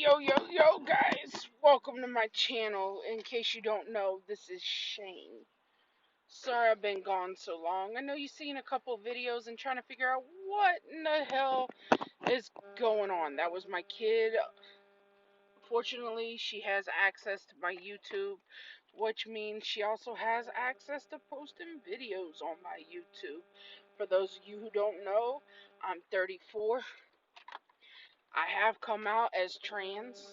Yo, guys, welcome to my channel. In case you don't know, this is Shane. Sorry I've been gone so long. I know you've seen a couple videos and trying to figure out what in the hell is going on. That was my kid. Fortunately, she has access to my YouTube, which means she also has access to posting videos on my YouTube. For those of you who don't know, I'm 34. I have come out as trans.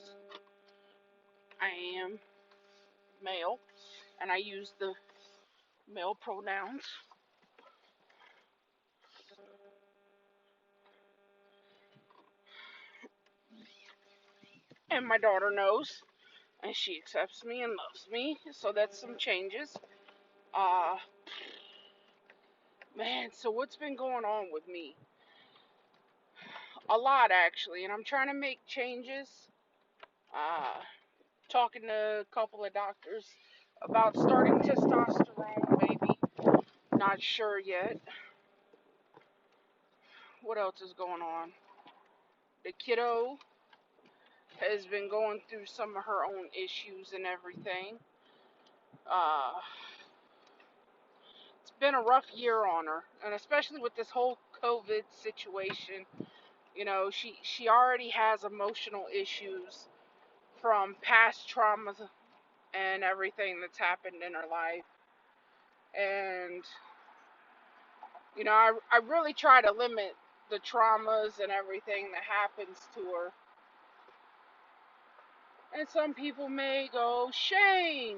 I am male, and I use the male pronouns. And my daughter knows, and she accepts me and loves me, so that's some changes. Uh, Man, so what's been going on with me? A lot, actually, and I'm trying to make changes. Uh, Talking to a couple of doctors about starting testosterone, maybe. Not sure yet. What else is going on? The kiddo has been going through some of her own issues and everything. Uh, it's been a rough year on her, and especially with this whole COVID situation. You know, she already has emotional issues from past traumas and everything that's happened in her life. And I really try to limit the traumas and everything that happens to her. And some people may go, Shane,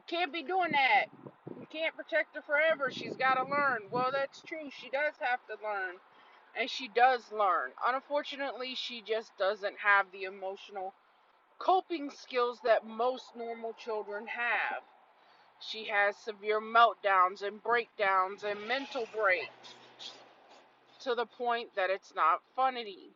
can't be doing that. You can't protect her forever. She's got to learn. Well, that's true. She does have to learn. And she does learn. Unfortunately, she just doesn't have the emotional coping skills that most normal children have. She has severe meltdowns and breakdowns and mental breaks to the point that it's not funny.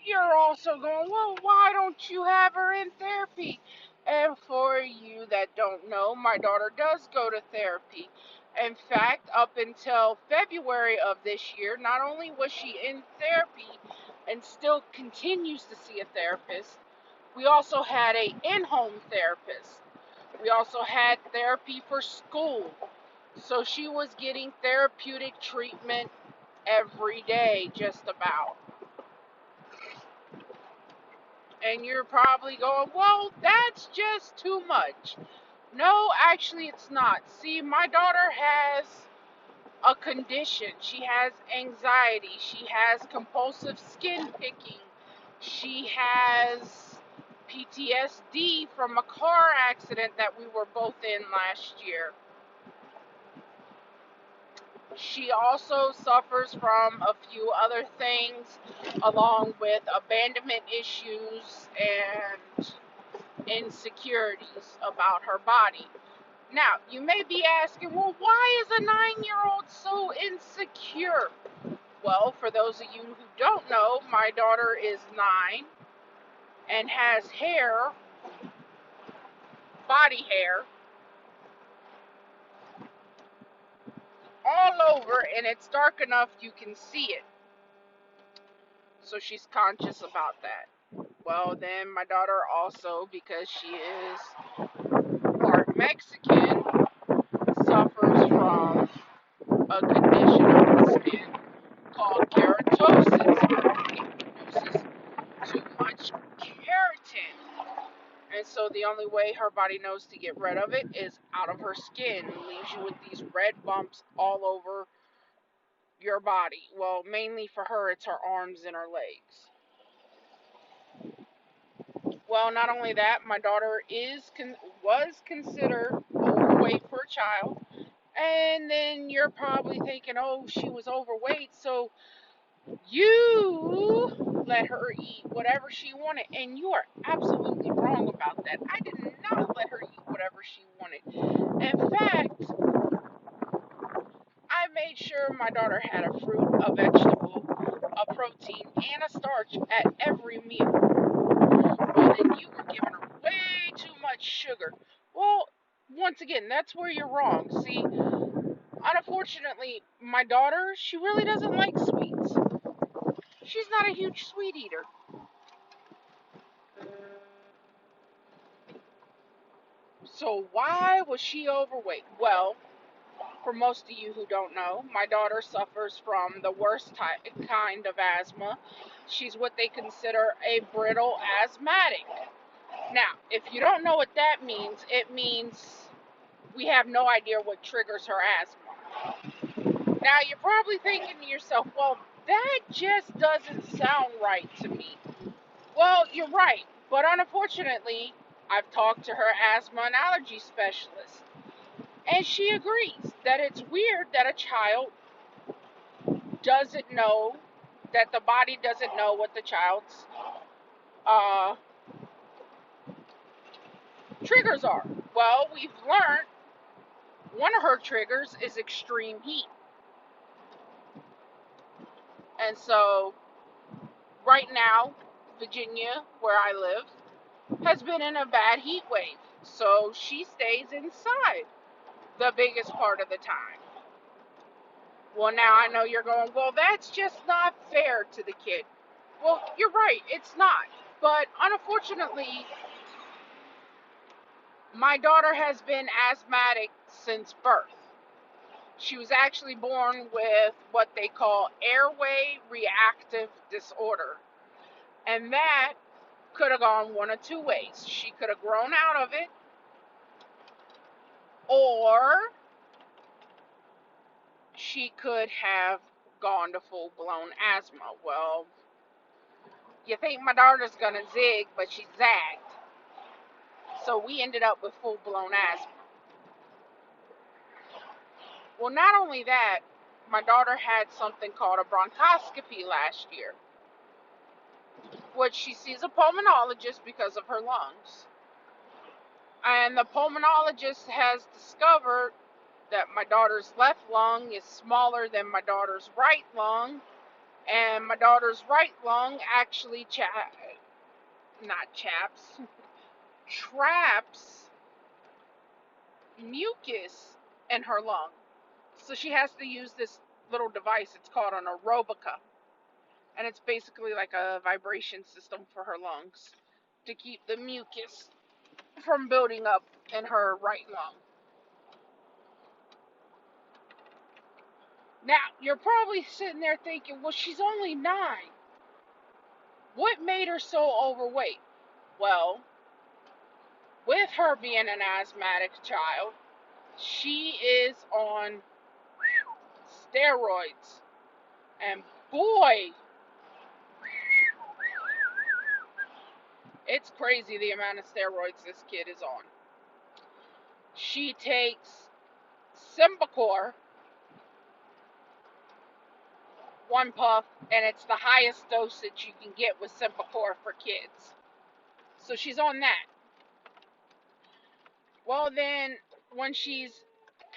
You're also going, well, why don't you have her in therapy? And for you that don't know, my daughter does go to therapy. In fact, up until February of this year, not only was she in therapy and still continues to see a therapist, we also had a in-home therapist. We also had therapy for school. So she was getting therapeutic treatment every day, just about. And you're probably going, well, that's just too much. No, actually, it's not. See, my daughter has a condition. She has anxiety. She has compulsive skin picking. She has PTSD from a car accident that we were both in last year. She also suffers from a few other things, along with abandonment issues and insecurities about her body. Now, you may be asking, well, why is a 9-year-old so insecure? Well, for those of you who don't know, my daughter is 9 and has hair, body hair, all over, and it's dark enough you can see it. So she's conscious about that. Well, then my daughter also, because she is part Mexican, suffers from a condition of the skin called keratosis. It produces too much keratin. And so the only way her body knows to get rid of it is out of her skin. It leaves you with these red bumps all over your body. Well, mainly for her, it's her arms and her legs. Well, not only that, my daughter was considered overweight for a child. And then you're probably thinking, oh, she was overweight, so you let her eat whatever she wanted. And you are absolutely wrong about that. I did not let her eat whatever she wanted. In fact, I made sure my daughter had a fruit, a vegetable, a protein, and a starch at every meal. Well, then you were giving her way too much sugar. Well, once again, that's where you're wrong. See, Unfortunately, my daughter, she really doesn't like sweets. She's not a huge sweet eater. So why was she overweight? Well, for most of you who don't know, my daughter suffers from the worst kind of asthma. She's what they consider a brittle asthmatic. Now, if you don't know what that means, it means we have no idea what triggers her asthma. Now, you're probably thinking to yourself, well, that just doesn't sound right to me. Well, you're right, but unfortunately, I've talked to her asthma and allergy specialist, and she agrees that it's weird that a child doesn't know, that the body doesn't know what the child's uh, triggers are. Well, we've learned one of her triggers is extreme heat. And so, right now, Virginia, where I live, has been in a bad heat wave. So, she stays inside the biggest part of the time. Well, now I know you're going, well, that's just not fair to the kid. Well, you're right, it's not. But unfortunately, my daughter has been asthmatic since birth. She was actually born with what they call airway reactive disorder. And that could have gone one of two ways. She could have grown out of it, or she could have gone to full blown asthma. Well, you think my daughter's gonna zig, but she zagged. So we ended up with full blown asthma. Well, not only that, my daughter had something called a bronchoscopy last year, which she sees a pulmonologist because of her lungs. And the pulmonologist has discovered that my daughter's left lung is smaller than my daughter's right lung, and my daughter's right lung actually traps mucus in her lung. So she has to use this little device. It's called an aerobica, and it's basically like a vibration system for her lungs to keep the mucus from building up in her right lung. Now, you're probably sitting there thinking, well, she's only 9. What made her so overweight? Well, with her being an asthmatic child, she is on steroids. And boy, it's crazy the amount of steroids this kid is on. She takes Symbicort, 1 puff, and it's the highest dosage you can get with Symbicort for kids. So she's on that. Well, then, when she's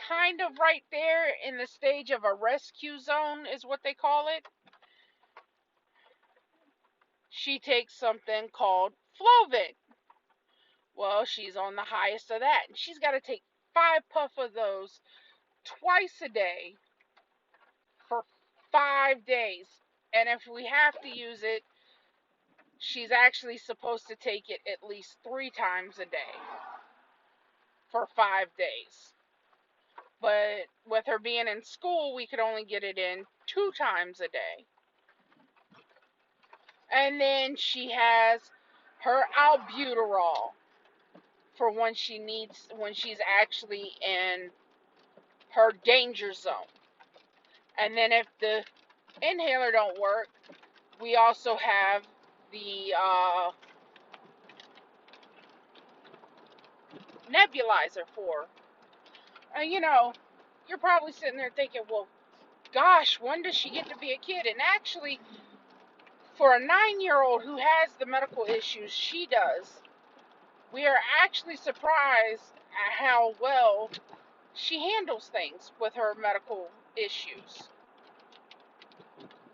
kind of right there in the stage of a rescue zone, is what they call it, she takes something called Flovent. Well, she's on the highest of that, and she's got to take 5 puffs of those twice a day for 5 days. And if we have to use it, she's actually supposed to take it at least 3 times a day for 5 days. But with her being in school, we could only get it in 2 times a day. And then she has her albuterol for when she's actually in her danger zone. And then if the inhaler don't work, we also have the nebulizer for her. You're probably sitting there thinking, well, gosh, when does she get to be a kid? And actually, for a 9-year-old who has the medical issues she does, we are actually surprised at how well she handles things with her medical issues.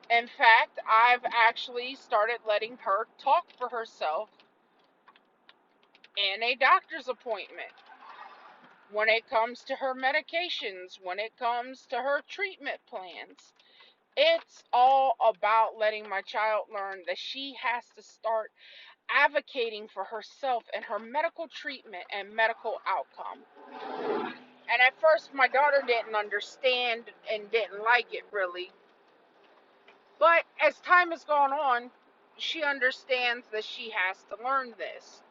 In fact, I've actually started letting her talk for herself in a doctor's appointment. when it comes to her medications, when it comes to her treatment plans. It's all about letting my child learn that she has to start advocating for herself and her medical treatment and medical outcome. And at first, my daughter didn't understand and didn't like it really. But as time has gone on, she understands that she has to learn this.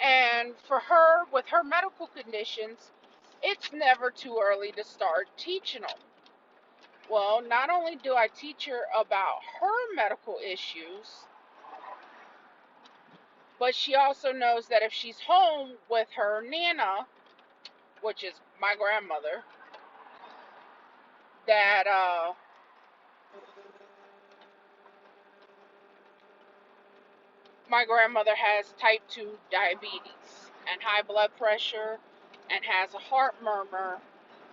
And for her, with her medical conditions, it's never too early to start teaching them. Well, not only do I teach her about her medical issues, but she also knows that if she's home with her Nana, which is my grandmother, that my grandmother has type 2 diabetes and high blood pressure and has a heart murmur,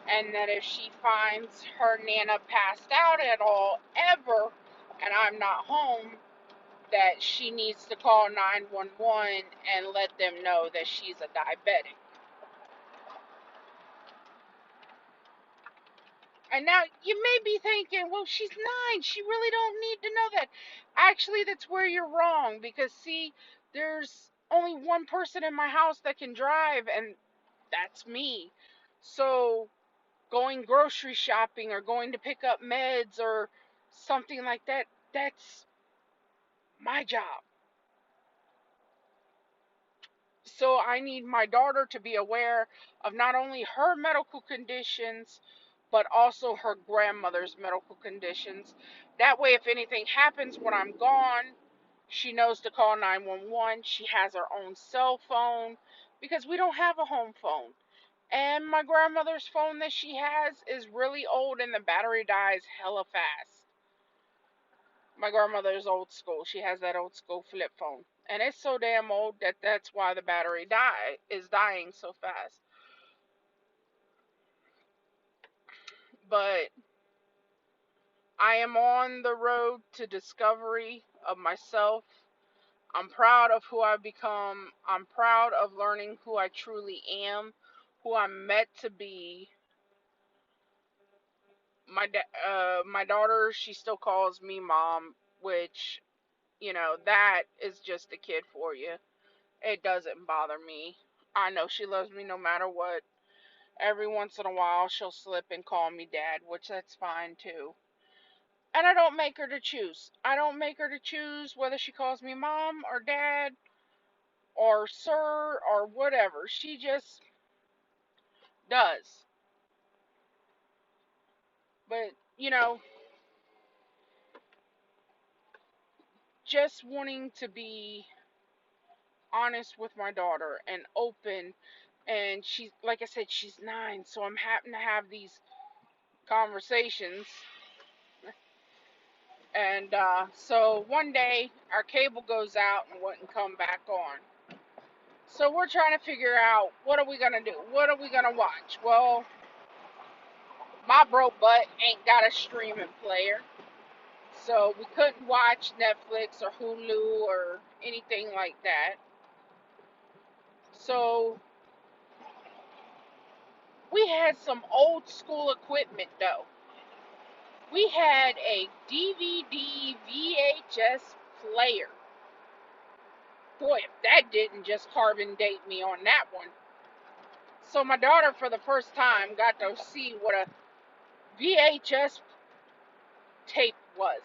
and that if she finds her Nana passed out at all, ever, and I'm not home, that she needs to call 911 and let them know that she's a diabetic. And now you may be thinking, well, she's 9. She really don't need to know that. Actually, that's where you're wrong. Because, see, there's only one person in my house that can drive, and that's me. So, going grocery shopping or going to pick up meds or something like that, that's my job. So, I need my daughter to be aware of not only her medical conditions, but also her grandmother's medical conditions. That way, if anything happens when I'm gone, she knows to call 911. She has her own cell phone because we don't have a home phone. And my grandmother's phone that she has is really old and the battery dies hella fast. My grandmother's old school. She has that old school flip phone. And it's so damn old that that's why the battery is dying so fast. But I am on the road to discovery of myself. I'm proud of who I've become. I'm proud of learning who I truly am, who I'm meant to be. My daughter, she still calls me mom, which, that is just a kid for you. It doesn't bother me. I know she loves me no matter what. Every once in a while, she'll slip and call me dad, which that's fine too. And I don't make her to choose. I don't make her to choose whether she calls me mom or dad or sir or whatever. She just does. But, just wanting to be honest with my daughter and open. And she's, like I said, she's 9. So I'm having to have these conversations. And so one day our cable goes out and wouldn't come back on. So we're trying to figure out, what are we going to do? What are we going to watch? Well, my broke butt ain't got a streaming player. So we couldn't watch Netflix or Hulu or anything like that. So we had some old school equipment though. We had a DVD VHS player. Boy, if that didn't just carbon date me on that one. So my daughter, for the first time, got to see what a VHS tape was.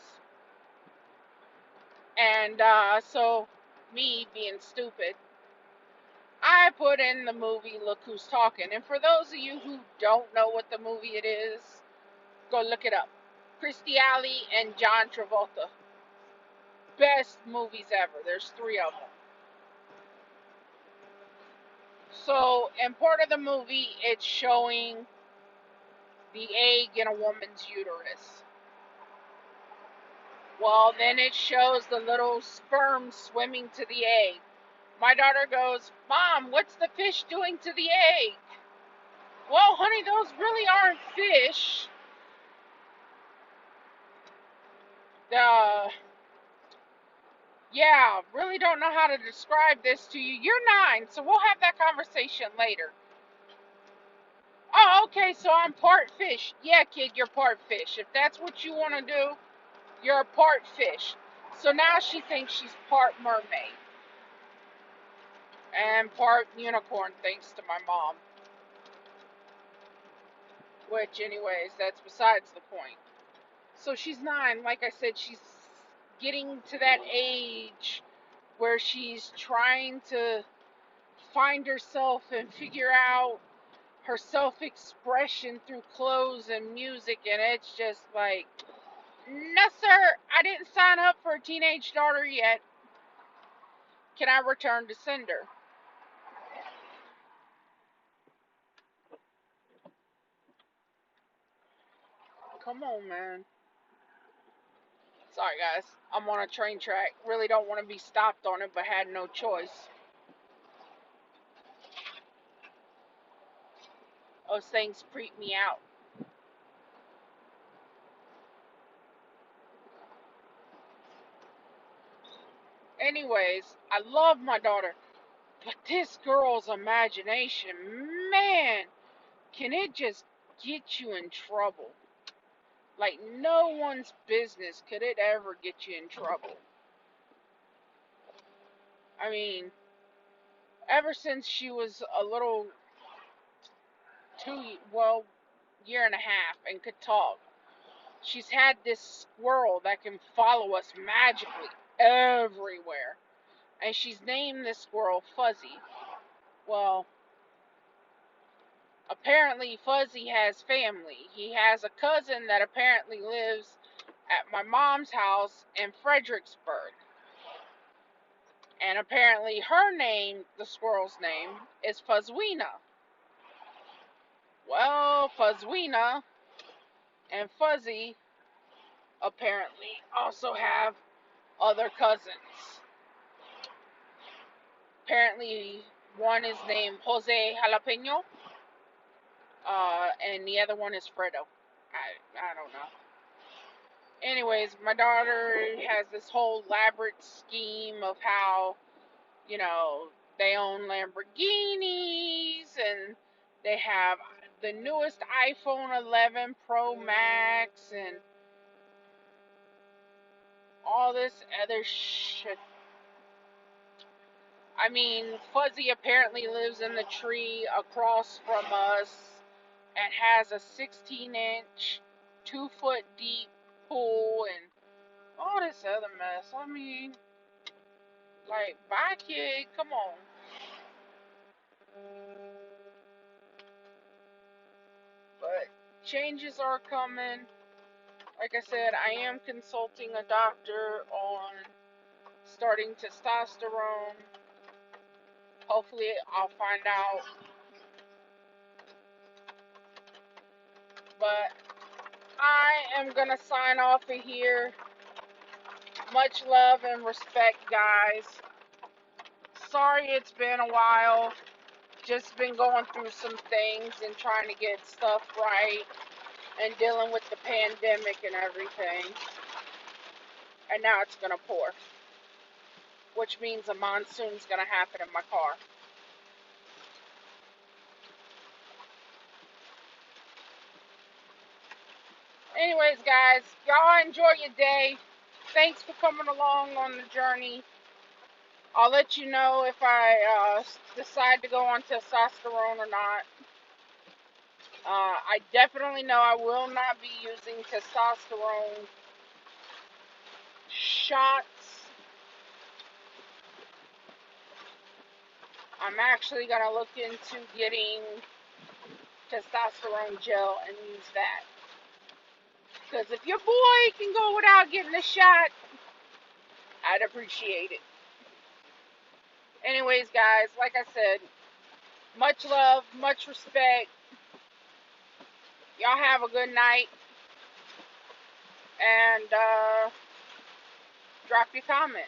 And so, me being stupid, I put in the movie Look Who's Talking. And for those of you who don't know what the movie it is, go look it up. Kirstie Alley and John Travolta. Best movies ever. There's 3 of them. So, in part of the movie, it's showing the egg in a woman's uterus. Well, then it shows the little sperm swimming to the egg. My daughter goes, Mom, what's the fish doing to the egg? Well, honey, those really aren't fish. Yeah, really don't know how to describe this to you. You're 9, so we'll have that conversation later. Okay, so I'm part fish. Yeah, kid, you're part fish. If that's what you want to do, you're a part fish. So now she thinks she's part mermaid and part unicorn, thanks to my mom. Which, anyways, that's besides the point. So she's 9. Like I said, she's getting to that age where she's trying to find herself and figure out her self-expression through clothes and music, and it's just like, no sir, I didn't sign up for a teenage daughter yet. Can I return to sender? Come on, man. Sorry guys, I'm on a train track. Really don't want to be stopped on it, but had no choice. Those things creep me out. Anyways, I love my daughter, but this girl's imagination, man, can it just get you in trouble? Like, no one's business could it ever get you in trouble. I mean, ever since she was a little year and a half and could talk, she's had this squirrel that can follow us magically everywhere. And she's named this squirrel Fuzzy. Well, apparently Fuzzy has family. He has a cousin that apparently lives at my mom's house in Fredericksburg. And apparently her name, the squirrel's name, is Fuzzweena. Well, Fuzzweena and Fuzzy apparently also have other cousins. Apparently one is named Jose Jalapeno, and the other one is Fredo. I don't know. Anyways, my daughter has this whole elaborate scheme of how, you know, they own Lamborghinis and they have the newest iPhone 11 Pro Max and all this other shit. I mean, Fuzzy apparently lives in the tree across from us and has a 16-inch, 2-foot deep pool and all this other mess. I mean, like, bye, kid, come on. But changes are coming. Like I said, I am consulting a doctor on starting testosterone. Hopefully, I'll find out. But I am gonna sign off of here. Much love and respect, guys. Sorry it's been a while. Just been going through some things and trying to get stuff right and dealing with the pandemic and everything. And now it's gonna pour, which means a monsoon's gonna happen in my car. Anyways, guys, y'all enjoy your day. Thanks for coming along on the journey. I'll let you know if I decide to go on testosterone or not. I definitely know I will not be using testosterone shots. I'm actually going to look into getting testosterone gel and use that. Because if your boy can go without getting a shot, I'd appreciate it. Anyways, guys, like I said, much love, much respect. Y'all have a good night. And drop your comment.